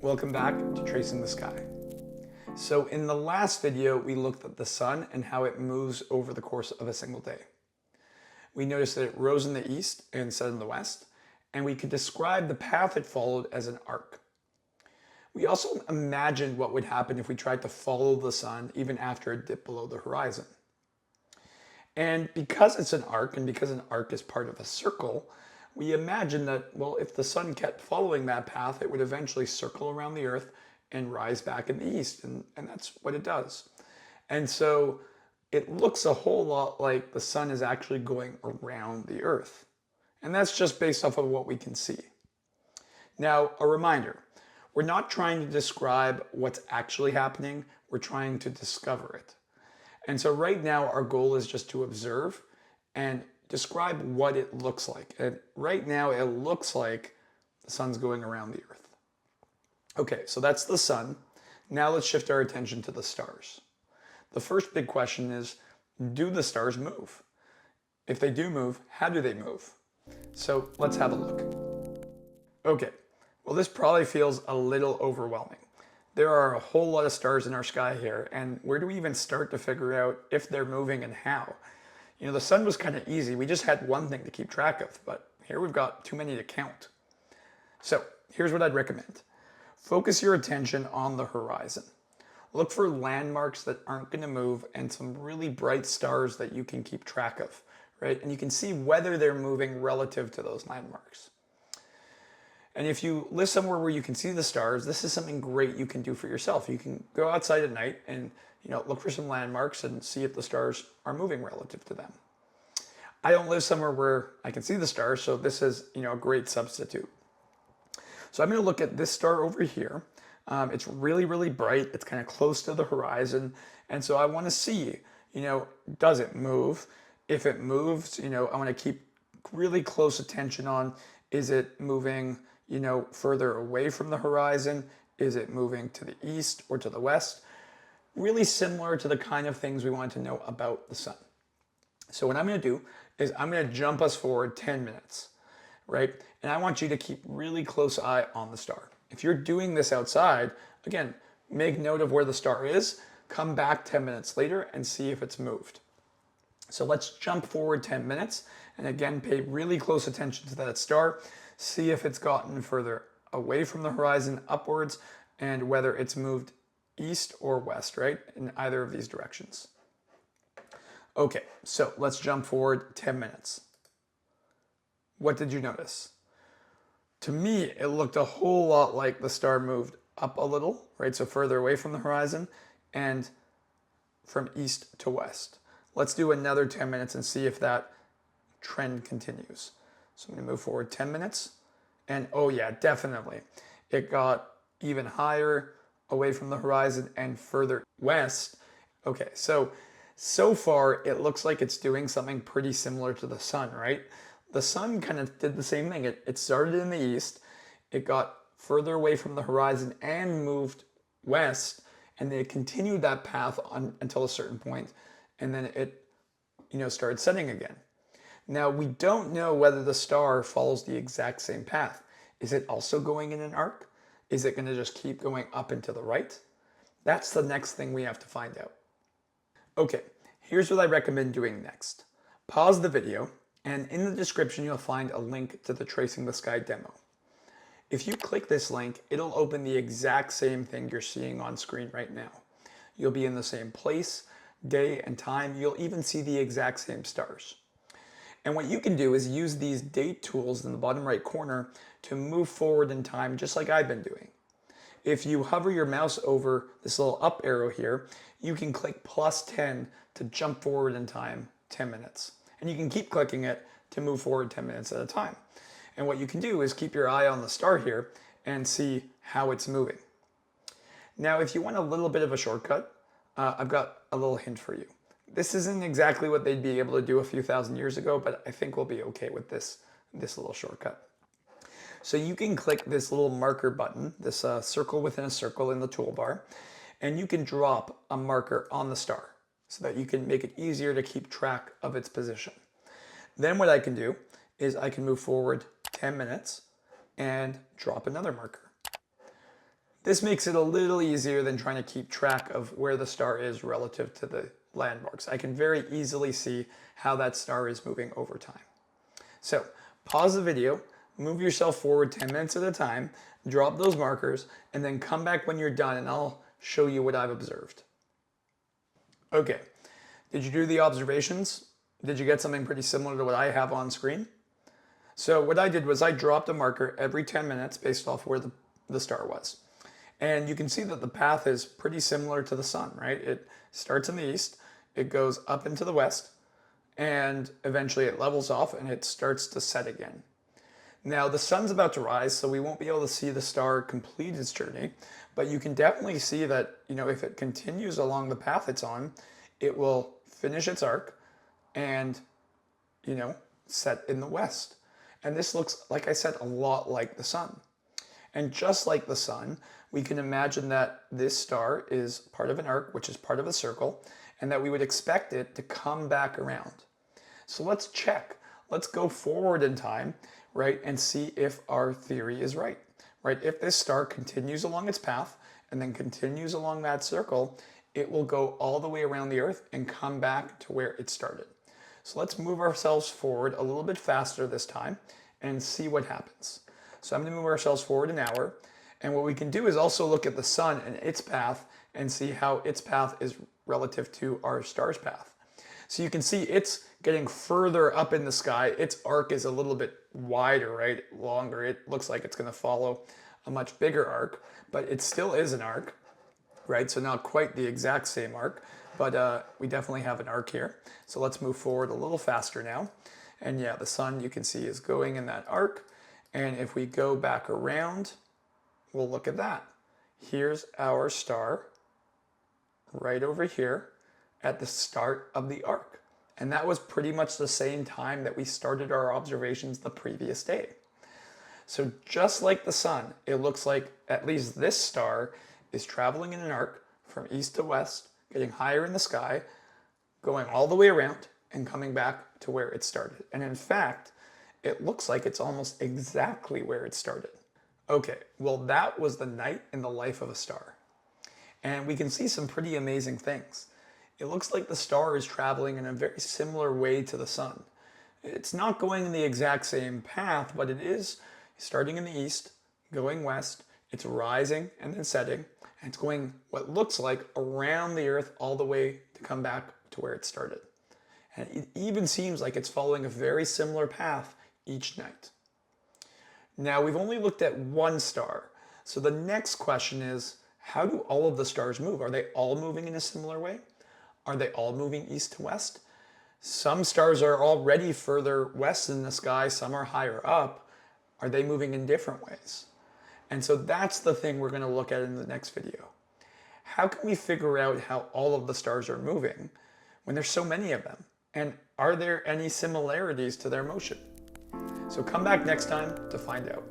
Welcome back to Tracing the Sky. So in the last video, we looked at the sun and how it moves over the course of a single day. We noticed that it rose in the east and set in the west, and we could describe the path it followed as an arc. We also imagined what would happen if we tried to follow the sun even after it dipped below the horizon. And because it's an arc, and because an arc is part of a circle, we imagine that, well, if the sun kept following that path, it would eventually circle around the earth and rise back in the east, and that's what it does. And so it looks a whole lot like the sun is actually going around the earth. And that's just based off of what we can see. Now, a reminder, we're not trying to describe what's actually happening, we're trying to discover it. And so right now our goal is just to observe and describe what it looks like. And right now it looks like the sun's going around the earth. Okay, so that's the sun. Now let's shift our attention to the stars. The first big question is, do the stars move? If they do move, how do they move? So let's have a look. Okay, well this probably feels a little overwhelming. There are a whole lot of stars in our sky here, and where do we even start to figure out if they're moving and how? You know, the sun was kind of easy. We just had one thing to keep track of, but here we've got too many to count. So here's what I'd recommend. Focus your attention on the horizon. Look for landmarks that aren't going to move and some really bright stars that you can keep track of, right? And you can see whether they're moving relative to those landmarks. And if you live somewhere where you can see the stars, this is something great you can do for yourself. You can go outside at night and look for some landmarks and see if the stars are moving relative to them. I don't live somewhere where I can see the stars, so this is a great substitute. So I'm going to look at this star over here. It's really, really bright. It's kind of close to the horizon. And so I want to see, does it move? If it moves, I want to keep really close attention on, is it moving, further away from the horizon? Is it moving to the east or to the west? Really similar to the kind of things we want to know about the sun. So what I'm going to do is I'm going to jump us forward 10 minutes, right? And I want you to keep really close eye on the star. If you're doing this outside, again, make note of where the star is, come back 10 minutes later and see if it's moved. So let's jump forward 10 minutes and again, pay really close attention to that star, see if it's gotten further away from the horizon upwards and whether it's moved east or west, right? In either of these directions. Okay, so let's jump forward 10 minutes. What did you notice? To me, it looked a whole lot like the star moved up a little, right? So further away from the horizon and from east to west. Let's do another 10 minutes and see if that trend continues. So I'm gonna move forward 10 minutes and oh yeah, definitely. It got even higher away from the horizon and further west. Okay, so far it looks like it's doing something pretty similar to the sun, right? The sun kind of did the same thing. It started in the east, it got further away from the horizon and moved west, and then it continued that path until a certain point, and then it started setting again. Now we don't know whether the star follows the exact same path. Is it also going in an arc? Is it going to just keep going up and to the right? That's the next thing we have to find out. Okay, here's what I recommend doing next. Pause the video, and in the description you'll find a link to the Tracing the Sky demo. If you click this link, it'll open the exact same thing you're seeing on screen right now. You'll be in the same place, day and time. You'll even see the exact same stars. And what you can do is use these date tools in the bottom right corner to move forward in time, just like I've been doing. If you hover your mouse over this little up arrow here, you can click +10 to jump forward in time 10 minutes. And you can keep clicking it to move forward 10 minutes at a time. And what you can do is keep your eye on the star here and see how it's moving. Now, if you want a little bit of a shortcut, I've got a little hint for you. This isn't exactly what they'd be able to do a few thousand years ago, but I think we'll be okay with this little shortcut. So you can click this little marker button, this circle within a circle in the toolbar, and you can drop a marker on the star so that you can make it easier to keep track of its position. Then what I can do is I can move forward 10 minutes and drop another marker. This makes it a little easier than trying to keep track of where the star is relative to the landmarks. I can very easily see how that star is moving over time. So pause the video, move yourself forward 10 minutes at a time, drop those markers, and then come back when you're done and I'll show you what I've observed. Okay, did you do the observations? Did you get something pretty similar to what I have on screen? So what I did was I dropped a marker every 10 minutes based off where the star was. And you can see that the path is pretty similar to the sun, right? It starts in the east, it goes up into the west, and eventually it levels off and it starts to set again. Now the sun's about to rise, so we won't be able to see the star complete its journey, but you can definitely see that, if it continues along the path it's on, it will finish its arc and, set in the west. And this looks, like I said, a lot like the sun. And just like the sun, we can imagine that this star is part of an arc, which is part of a circle, and that we would expect it to come back around. So let's check. Let's go forward in time, right, and see if our theory is right, right? If this star continues along its path and then continues along that circle, it will go all the way around the Earth and come back to where it started. So let's move ourselves forward a little bit faster this time and see what happens. So I'm going to move ourselves forward an hour. And what we can do is also look at the sun and its path and see how its path is relative to our star's path. So you can see it's getting further up in the sky. Its arc is a little bit wider, right? Longer. It looks like it's going to follow a much bigger arc, but it still is an arc, right? So not quite the exact same arc, but we definitely have an arc here. So let's move forward a little faster now. And yeah, the sun you can see is going in that arc. And if we go back around, we'll look at that. Here's our star right over here at the start of the arc. And that was pretty much the same time that we started our observations the previous day. So just like the sun, it looks like at least this star is traveling in an arc from east to west, getting higher in the sky, going all the way around and coming back to where it started. And in fact, it looks like it's almost exactly where it started. Okay, well that was the night in the life of a star. And we can see some pretty amazing things. It looks like the star is traveling in a very similar way to the sun. It's not going in the exact same path, but it is starting in the east, going west, it's rising and then setting, and it's going what looks like around the Earth all the way to come back to where it started. And it even seems like it's following a very similar path each night. Now we've only looked at one star. So the next question is, how do all of the stars move? Are they all moving in a similar way? Are they all moving east to west? Some stars are already further west in the sky, some are higher up. Are they moving in different ways? And so that's the thing we're going to look at in the next video. How can we figure out how all of the stars are moving when there's so many of them? And are there any similarities to their motion? So come back next time to find out.